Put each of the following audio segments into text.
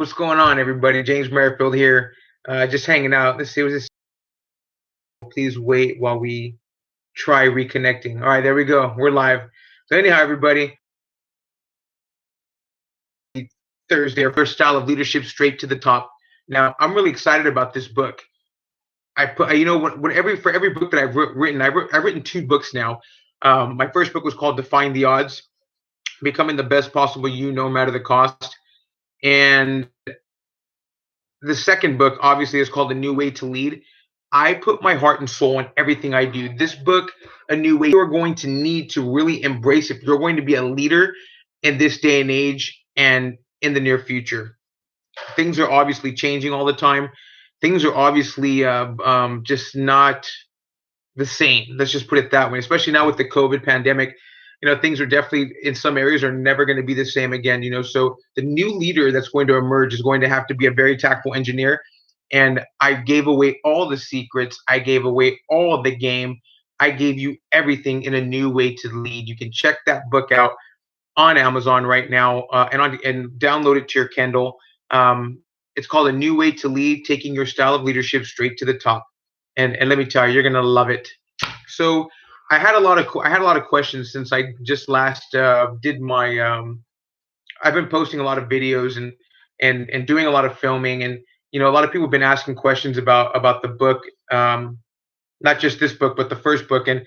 What's going on, everybody? James Merrifield here, just hanging out. Let's see what this. Please wait while we try reconnecting. All right, there we go. We're live. So anyhow, everybody, Thursday, our first style of leadership, straight to the top. Now, I'm really excited about this book. For every book that written, I've written two books now. My first book was called "Defying the Odds: Becoming the Best Possible You, No Matter the Cost," and the second book obviously is called "A New Way to Lead." I put my heart and soul in everything I do. This book, A New Way, you're going to need to really embrace if you're going to be a leader in this day and age and in the near future. Things are obviously changing all the time. Things are obviously just not the same. Let's just put it that way. Especially now with the COVID pandemic, things are definitely in some areas are never going to be the same again. So the new leader that's going to emerge is going to have to be a very tactful engineer. And I gave away all the secrets. I gave away all of the game. I gave you everything in A New Way to Lead. You can check that book out on Amazon right now, and download it to your Kindle. It's called A New Way to Lead: Taking Your Style of Leadership Straight to the Top. And let me tell you, you're gonna love it. So I had a lot of questions since I just last did my. I've been posting a lot of videos and doing a lot of filming, and a lot of people have been asking questions about the book, not just this book, but the first book. And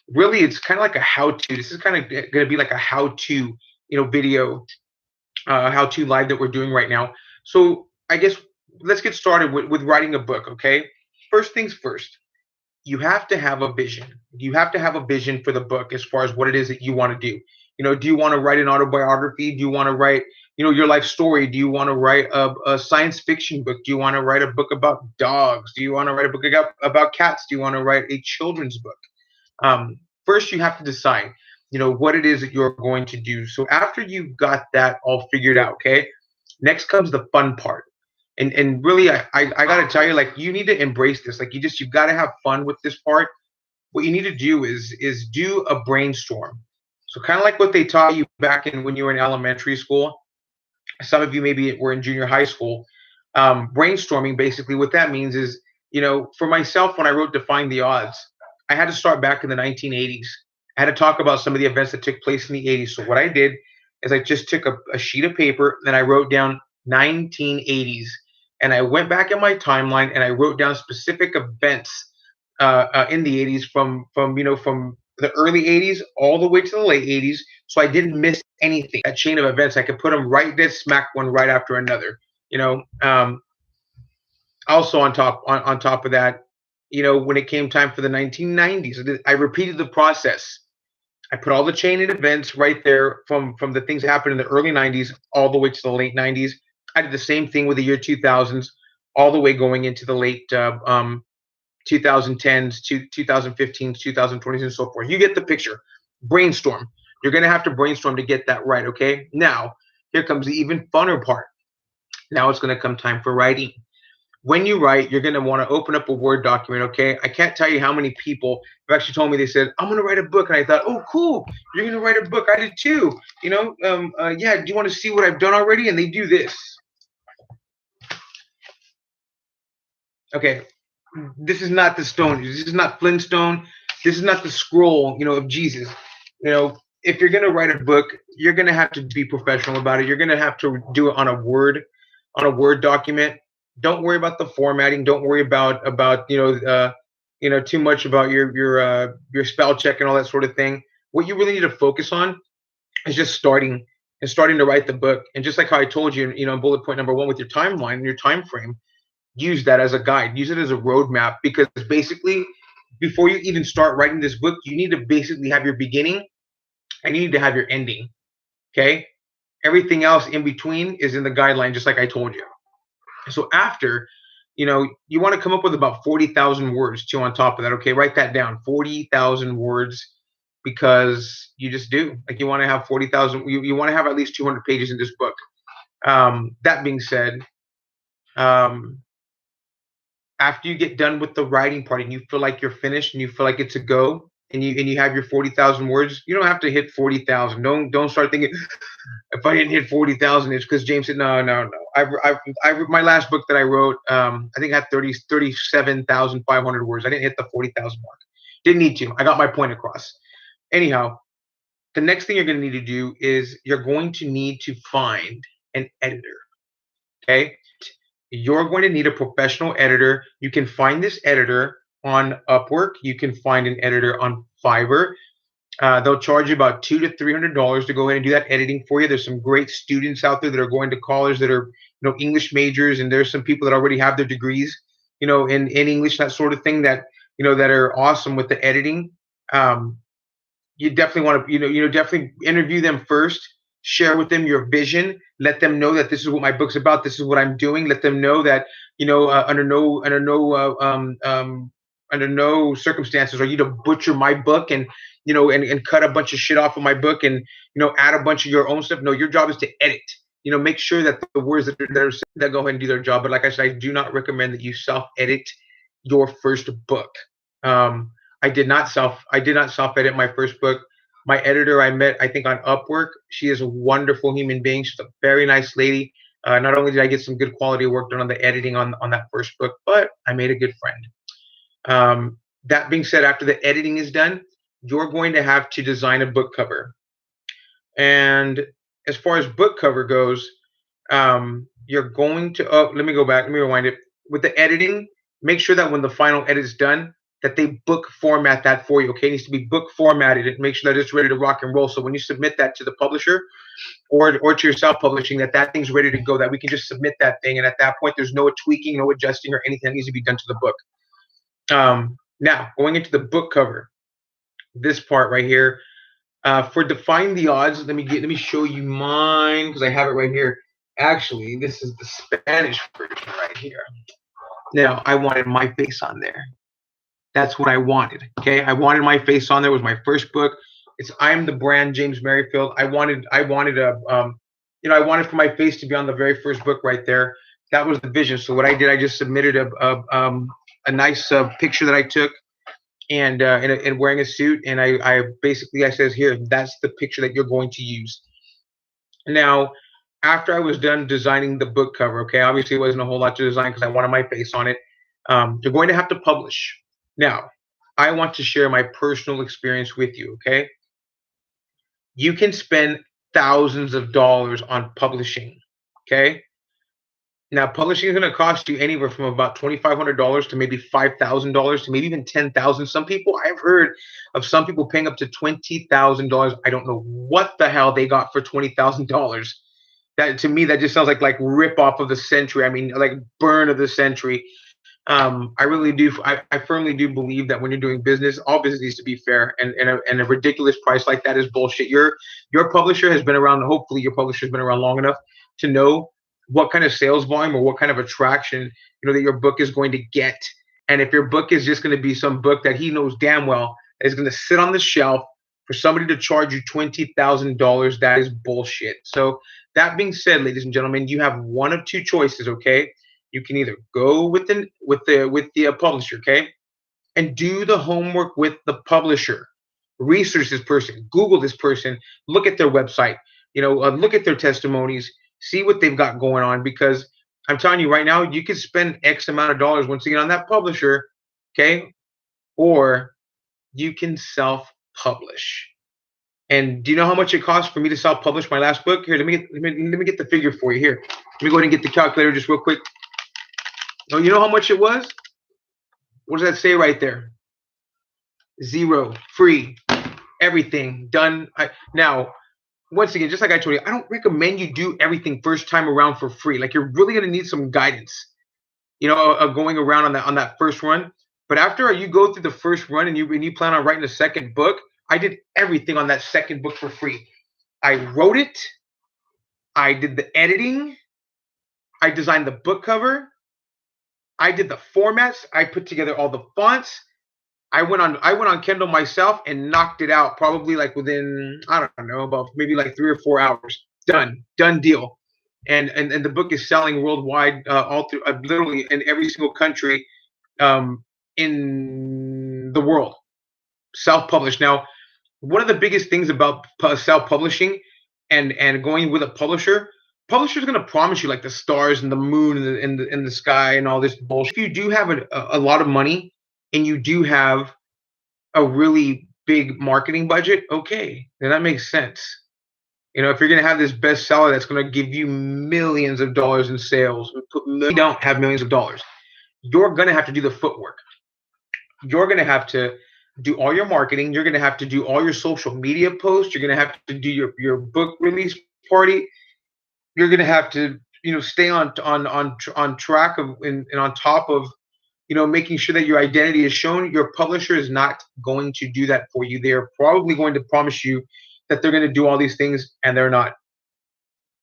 really, it's kind of like a how-to. This is kind of going to be like a how-to, video, how-to live that we're doing right now. So I guess let's get started with writing a book. Okay, first things first, you have to have a vision. You have to have a vision for the book as far as what it is that you want to do. Do you want to write an autobiography? Do you want to write, your life story? Do you want to write a science fiction book? Do you want to write a book about dogs? Do you want to write a book about cats? Do you want to write a children's book? First, you have to decide, what it is that you're going to do. So after you've got that all figured out, okay, next comes the fun part. And really, I gotta tell you, like, you need to embrace this. Like, you've got to have fun with this part. What you need to do is do a brainstorm. So kind of like what they taught you back in when you were in elementary school. Some of you maybe were in junior high school. Brainstorming, basically what that means is, for myself, when I wrote Defying the Odds, I had to start back in the 1980s. I had to talk about some of the events that took place in the 80s. So what I did is I just took a sheet of paper and I wrote down 1980s, and I went back in my timeline and I wrote down specific events in the 80s, from the early 80s all the way to the late 80s, so I didn't miss anything. That chain of events, I could put them right dead smack one right after another. Also on top of that, when it came time for the 1990s, I repeated the process. I put all the chain of events right there from the things that happened in the early 90s all the way to the late 90s. I did the same thing with the year 2000s, all the way going into the late 2010s to 2015s, 2020s, and so forth. You get the picture. Brainstorm. You're going to have to brainstorm to get that right, okay? Now, here comes the even funner part. Now it's going to come time for writing. When you write, you're going to want to open up a Word document, okay? I can't tell you how many people have actually told me, they said, I'm going to write a book. And I thought, oh, cool. You're going to write a book. I did too. Yeah, do you want to see what I've done already? And they do this. Okay, this is not the stone. This is not Flintstone. This is not the scroll, of Jesus. If you're going to write a book, you're going to have to be professional about it. You're going to have to do it on a Word document. Don't worry about the formatting. Don't worry about too much about your spell check and all that sort of thing. What you really need to focus on is just starting to write the book. And just like how I told you, bullet point number one with your timeline and your time frame, use that as a guide. Use it as a roadmap, because basically, before you even start writing this book, you need to basically have your beginning and you need to have your ending. Okay? Everything else in between is in the guideline, just like I told you. So after, you want to come up with about 40,000 words too on top of that. Okay, write that down. 40,000 words, because you just do. Like, you want to have 40,000. You want to have at least 200 pages in this book. That being said, after you get done with the writing part and you feel like you're finished and you feel like it's a go, and you have your 40,000 words, you don't have to hit 40,000. Don't start thinking if I didn't hit 40,000, it's because James said no, no, no. My last book that I wrote, I think I had 37,500 words. I didn't hit the 40,000 mark. Didn't need to. I got my point across. Anyhow, the next thing you're going to need to do is you're going to need to find an editor. Okay, you're going to need a professional editor. You can find this editor on Upwork. You can find an editor on Fiverr. They'll charge you about $200 to $300 to go ahead and do that editing for you. There's some great students out there that are going to college that are, English majors, and there's some people that already have their degrees, in English, that sort of thing, that that are awesome with the editing. You definitely want to, definitely interview them first. Share with them your vision. Let them know that this is what my book's about. This is what I'm doing. Let them know that under no circumstances are you to butcher my book and and cut a bunch of shit off of my book and add a bunch of your own stuff. No, your job is to edit. Make sure that the words that go ahead and do their job. But like I said, I do not recommend that you self edit your first book. I did not self edit my first book. My editor I met, I think, on Upwork. She is a wonderful human being. She's a very nice lady. Not only did I get some good quality work done on the editing on that first book, but I made a good friend. That being said, after the editing is done, you're going to have to design a book cover. And as far as book cover goes, you're going to, let me go back, let me rewind it. With the editing, make sure that when the final edit is done, that they book format that for you. Okay, it needs to be book formatted and make sure that it's ready to rock and roll. So when you submit that to the publisher or to your self-publishing, that thing's ready to go, that we can just submit that thing. And at that point, there's no tweaking, no adjusting, or anything that needs to be done to the book. Now, going into the book cover, this part right here, for Define the Odds, let me show you mine because I have it right here. Actually, this is the Spanish version right here. Now, I wanted my face on there. That's what I wanted. Okay, I wanted my face on there. It was my first book. It's I Am the Brand, James Merrifield. I wanted I wanted for my face to be on the very first book right there. That was the vision. So what I did, I just submitted a nice picture that I took, and wearing a suit, and I basically says here, that's the picture that you're going to use. Now, after I was done designing the book cover, okay, obviously it wasn't a whole lot to design because I wanted my face on it. You're going to have to publish. Now, I want to share my personal experience with you, okay? You can spend thousands of dollars on publishing, okay? Now, publishing is going to cost you anywhere from about $2,500 to maybe $5,000 to maybe even $10,000. Some people, I've heard of some people paying up to $20,000. I don't know what the hell they got for $20,000. That, to me, that just sounds like rip off of the century. I mean, like burn of the century. I really do. I firmly do believe that when you're doing business, all business needs to be fair, and a ridiculous price like that is bullshit. Your publisher has been around. Hopefully, your publisher has been around long enough to know what kind of sales volume or what kind of attraction that your book is going to get. And if your book is just going to be some book that he knows damn well is going to sit on the shelf for somebody to charge you $20,000, that is bullshit. So that being said, ladies and gentlemen, you have one of two choices. Okay, you can either go with the publisher, okay, and do the homework with the publisher. Research this person, Google this person, look at their website, look at their testimonies, see what they've got going on. Because I'm telling you right now, you could spend X amount of dollars once again on that publisher, okay, or you can self-publish. And do you know how much it costs for me to self-publish my last book? Here, let me get the figure for you. Here, let me go ahead and get the calculator just real quick. Oh, you know how much it was? What does that say right there? Zero, free, everything done. Now, once again, just like I told you, I don't recommend you do everything first time around for free. Like, you're really going to need some guidance, going around on that first run. But after you go through the first run and you plan on writing a second book, I did everything on that second book for free. I wrote it. I did the editing. I designed the book cover. I did the formats. I put together all the fonts. I went on Kindle myself and knocked it out probably like within, I don't know, about maybe like 3 or 4 hours. Done deal. And the book is selling worldwide, all through literally in every single country in the world. self-publish. Now, one of the biggest things about self-publishing and going with a publisher, publisher's going to promise you like the stars and the moon and the sky and all this bullshit. If you do have a lot of money and you do have a really big marketing budget, okay, then that makes sense. If you're going to have this bestseller that's going to give you millions of dollars in sales, we don't have millions of dollars. You're going to have to do the footwork. You're going to have to do all your marketing. You're going to have to do all your social media posts. You're going to have to do your book release party. You're going to have to stay on track of and on top of making sure that your identity is shown. Your publisher is not going to do that for you. They're probably going to promise you that they're going to do all these things, and they're not.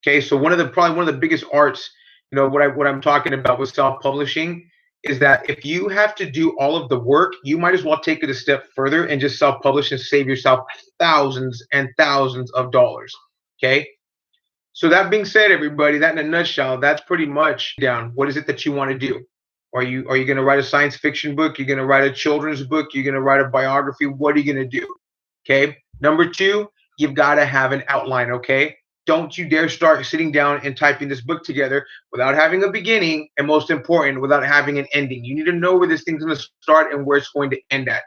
Okay, so probably one of the biggest arts, what I'm talking about with self-publishing is that if you have to do all of the work, you might as well take it a step further and just self-publish and save yourself thousands and thousands of dollars. Okay. So that being said, everybody, that in a nutshell, that's pretty much down. What is it that you want to do? Are you going to write a science fiction book? You're going to write a children's book? You're going to write a biography? What are you going to do? Okay. Number two, you've got to have an outline. Okay. Don't you dare start sitting down and typing this book together without having a beginning, and most important, without having an ending. You need to know where this thing's going to start and where it's going to end at.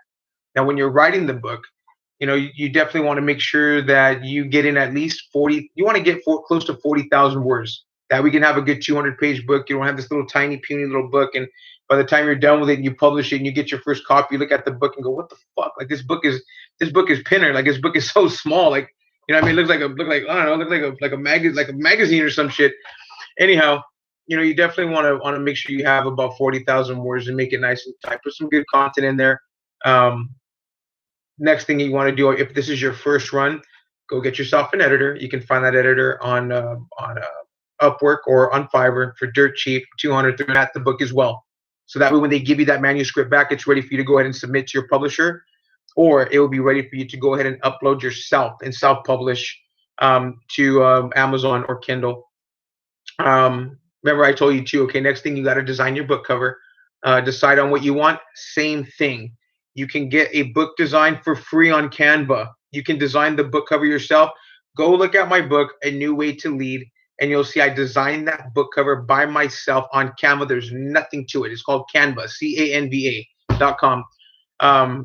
Now, when you're writing the book, you definitely want to make sure that you get in at least 40. You want to get close to 40,000 words. That we can have a good 200-page book. You don't have this little tiny, puny little book, and by the time you're done with it and you publish it and you get your first copy, you look at the book and go, "What the fuck? Like this book is pinner. Like this book is so small. Like what I mean, it looks like I don't know, like a magazine or some shit." Anyhow, you definitely want to make sure you have about 40,000 words and make it nice and tight. Put some good content in there. Next thing you want to do, if this is your first run, go get yourself an editor. You can find that editor on Upwork or on Fiverr for dirt cheap, 200 at the book as well. So that way, when they give you that manuscript back, it's ready for you to go ahead and submit to your publisher, or it will be ready for you to go ahead and upload yourself and self-publish to Amazon or Kindle. Remember, I told you too. Okay, next thing you got to design your book cover. Decide on what you want. Same thing. You can get a book design for free on Canva. You can design the book cover yourself. Go look at my book, A New Way to Lead, and you'll see I designed that book cover by myself on Canva. There's nothing to it. It's called Canva, Canva.com.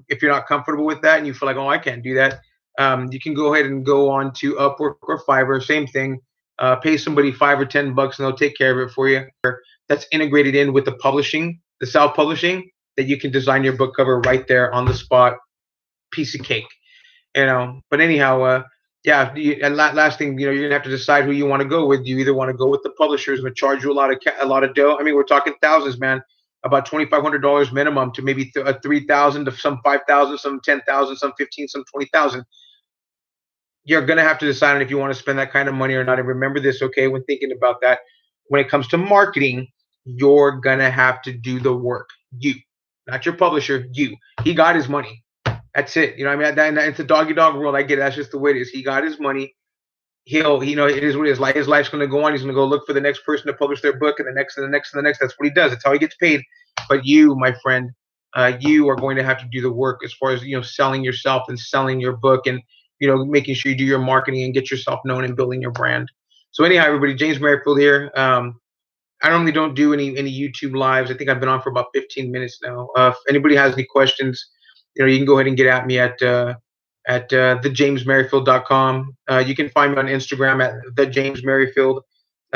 If you're not comfortable with that and you feel like, oh, I can't do that, you can go ahead and go on to Upwork or Fiverr. Same thing. Pay somebody $5 or $10 and they'll take care of it for you. That's integrated in with the publishing, the self-publishing, that you can design your book cover right there on the spot. Piece of cake. But anyhow, yeah. And last thing, you're gonna have to decide who you want to go with. You either want to go with the publishers and charge you a lot of dough. I mean, we're talking thousands, man. About $2,500 minimum to maybe 3,000 to some 5,000, some 10,000, some 15, some 20,000. You're gonna have to decide on if you want to spend that kind of money or not. And remember this, okay? When thinking about that, when it comes to marketing, you're gonna have to do the work. You, not your publisher. You. He got his money. That's it. I mean, it's a doggy dog world. I get it. That's just the way it is. He got his money. It is what it is. Like his life's going to go on. He's going to go look for the next person to publish their book, and the next, and the next, and the next. That's what he does. That's how he gets paid. But you, my friend, you are going to have to do the work as far as selling yourself and selling your book, and making sure you do your marketing and get yourself known and building your brand. So anyhow, everybody, James Merrifield here. I normally don't do any YouTube lives. I think I've been on for about 15 minutes now. If anybody has any questions, you can go ahead and get at me at thejamesmerrifield.com. You can find me on Instagram at thejamesmerrifield.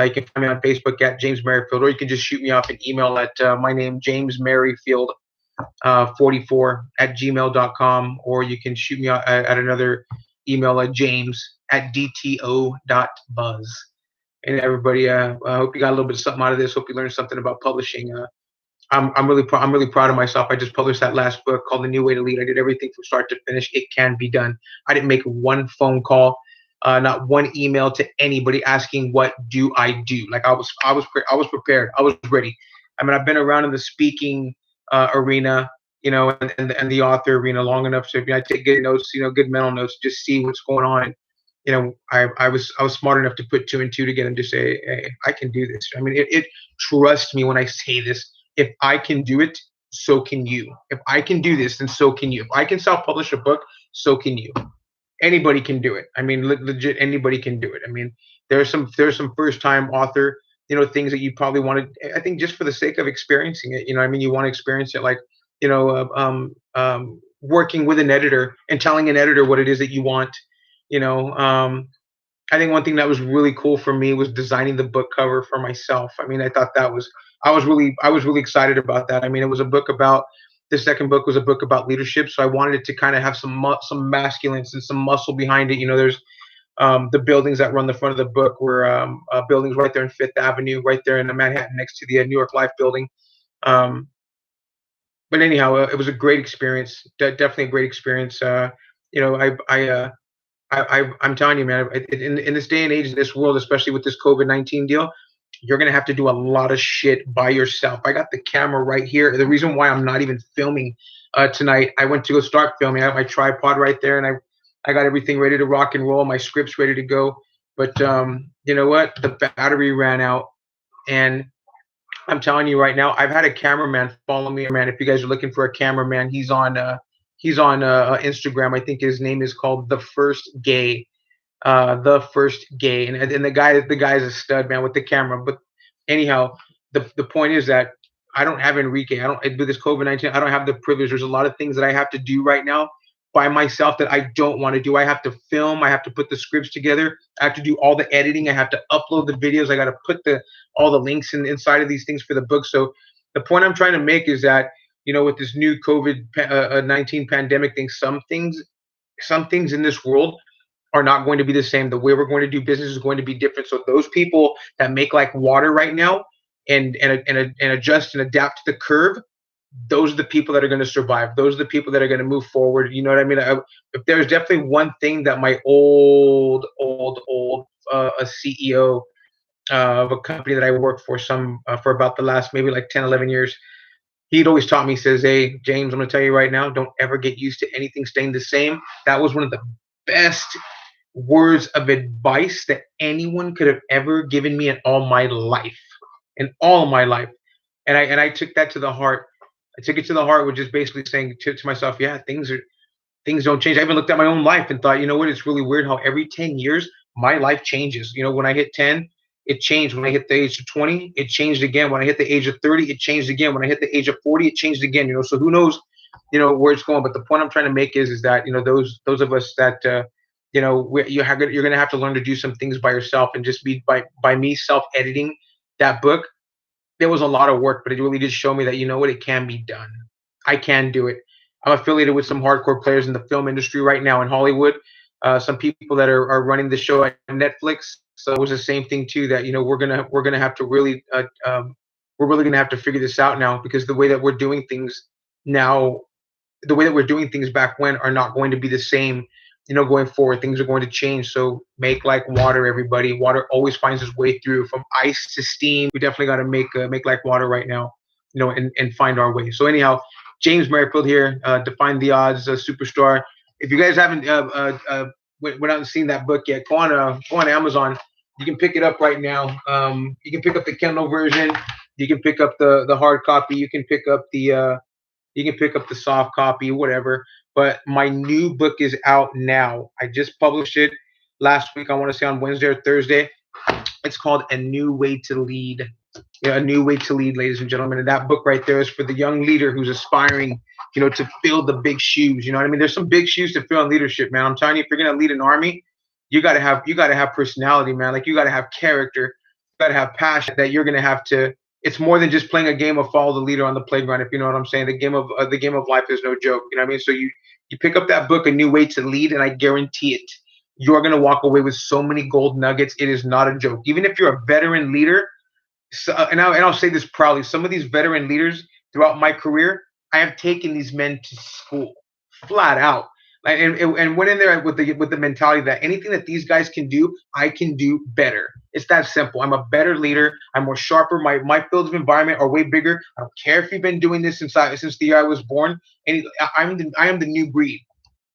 You can find me on Facebook at James Merrifield, or you can just shoot me off an email at my name, James Merrifield 44 at gmail.com, or you can shoot me at another email at james@dto.buzz. And everybody, I hope you got a little bit of something out of this. Hope you learned something about publishing. I'm really proud of myself. I just published that last book called The New Way to Lead. I did everything from start to finish. It can be done. I didn't make one phone call, not one email to anybody asking what do I do. Like I was prepared. I was ready. I mean, I've been around in the speaking arena, and the author arena long enough to I take good notes, good mental notes, just see what's going on. I was smart enough to put two and two together and just say, hey, I can do this. I mean, it trust me when I say this. If I can do it, so can you. If I can do this, then so can you. If I can self-publish a book, so can you. Anybody can do it. I mean, legit, anybody can do it. I mean, there's some first-time author, things that you probably want to. I think just for the sake of experiencing it, I mean, you want to experience it, like, working with an editor and telling an editor what it is that you want. You know, I think one thing that was really cool for me was designing the book cover for myself. I mean, I thought that was I was really excited about that. I mean, it was a book about the second book was a book about leadership, so I wanted it to kind of have some masculines and some muscle behind it. There's the buildings that run the front of the book were buildings right there in Fifth Avenue, right there in Manhattan, next to the New York Life building. Um, but anyhow, it was a great experience. Definitely a great experience. You know, I'm telling you, man, in this day and age, in this world, especially with this COVID-19 deal, you're gonna have to do a lot of shit by yourself. I got the camera right here. The reason why I'm not even filming tonight, I went to go start filming. I have my tripod right there, and I got everything ready to rock and roll. My script's ready to go. But you know what? The battery ran out, and I'm telling you right now, I've had a cameraman follow me, man. If you guys are looking for a cameraman, he's on Instagram. I think his name is called the first gay, and the guy's a stud, man, with the camera. But anyhow, the point is that I don't have Enrique. I don't with this COVID-19. I don't have the privilege. There's a lot of things that I have to do right now by myself that I don't want to do. I have to film. I have to put the scripts together. I have to do all the editing. I have to upload the videos. I got to put the all the links inside of these things for the book. So the point I'm trying to make is that with this new COVID-19 pandemic thing, some things in this world are not going to be the same. The way we're going to do business is going to be different. So those people that make like water right now and adjust and adapt to the curve, those are the people that are going to survive. Those are the people that are going to move forward. You know what I mean? If there's definitely one thing that my old a CEO of a company that I worked for for about the last maybe like 10, 11 years, he'd always taught me, he says, "Hey, James, I'm going to tell you right now, don't ever get used to anything staying the same." That was one of the best words of advice that anyone could have ever given me in all my life. In all my life. And I took that to the heart. I took it to the heart, which is basically saying to myself, yeah, things don't change. I even looked at my own life and thought, you know what, it's really weird how every 10 years my life changes. When I hit 10, it changed. When I hit the age of 20, it changed again. When I hit the age of 30, it changed again. When I hit the age of 40, it changed again. So who knows, where it's going. But the point I'm trying to make is that, those of us that you're going to have to learn to do some things by yourself, and just be by me self editing that book. There was a lot of work, but it really did show me that, you know what, it can be done. I can do it. I'm affiliated with some hardcore players in the film industry right now in Hollywood. Some people that are running the show at Netflix. So it was the same thing too. That we're gonna have to really we're really gonna have to figure this out now, because the way that we're doing things now, the way that we're doing things back when, are not going to be the same. Going forward, things are going to change. So make like water, everybody. Water always finds its way through, from ice to steam. We definitely got to make like water right now, and find our way. So anyhow, James Merrifield here, Define the Odds, superstar. If you guys haven't went out and seen that book yet, go on Amazon. You can pick it up right now. You can pick up the Kindle version. You can pick up the hard copy. You can pick up the soft copy, whatever. But my new book is out now. I just published it last week. I want to say on Wednesday or Thursday. It's called A New Way to Lead. Yeah, A New Way to Lead, ladies and gentlemen. And that book right there is for the young leader who's aspiring, to fill the big shoes. You know what I mean? There's some big shoes to fill in leadership, man. I'm telling you, if you're gonna lead an army, you gotta have personality, man. Like, you gotta have character, you gotta have passion. That you're gonna have to. It's more than just playing a game of follow the leader on the playground. If you know what I'm saying, the game of life is no joke. You know what I mean? So you pick up that book, A New Way to Lead, and I guarantee it, you're gonna walk away with so many gold nuggets. It is not a joke. Even if you're a veteran leader, so, and I'll say this proudly, some of these veteran leaders throughout my career, I have taken these men to school, flat out. Like, and went in there with the mentality that anything that these guys can do, I can do better. It's that simple. I'm a better leader. I'm more sharper. My fields of environment are way bigger. I don't care if you've been doing this since the year I was born. I am the new breed.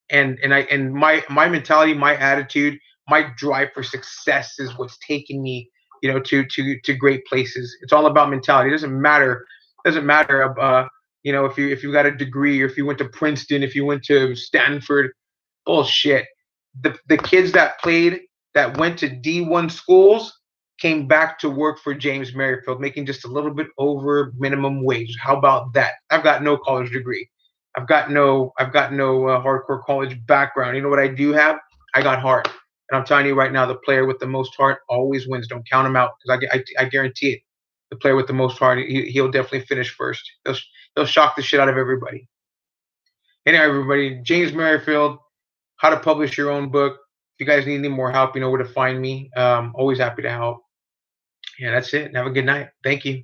And my mentality, my attitude, my drive for success is what's taken me, to great places. It's all about mentality. It doesn't matter. if you got a degree, or if you went to Princeton, if you went to Stanford. Bullshit. The kids that went to D1 schools came back to work for James Merrifield, making just a little bit over minimum wage. How about that? I've got no college degree. I've got no hardcore college background. You know what I do have? I got heart. And I'm telling you right now, the player with the most heart always wins. Don't count him out, because I guarantee it. The player with the most heart, he'll definitely finish first. He'll shock the shit out of everybody. Anyway, everybody, James Merrifield, How to Publish Your Own Book. If you guys need any more help, you know where to find me. Always happy to help. Yeah, that's it. Have a good night. Thank you.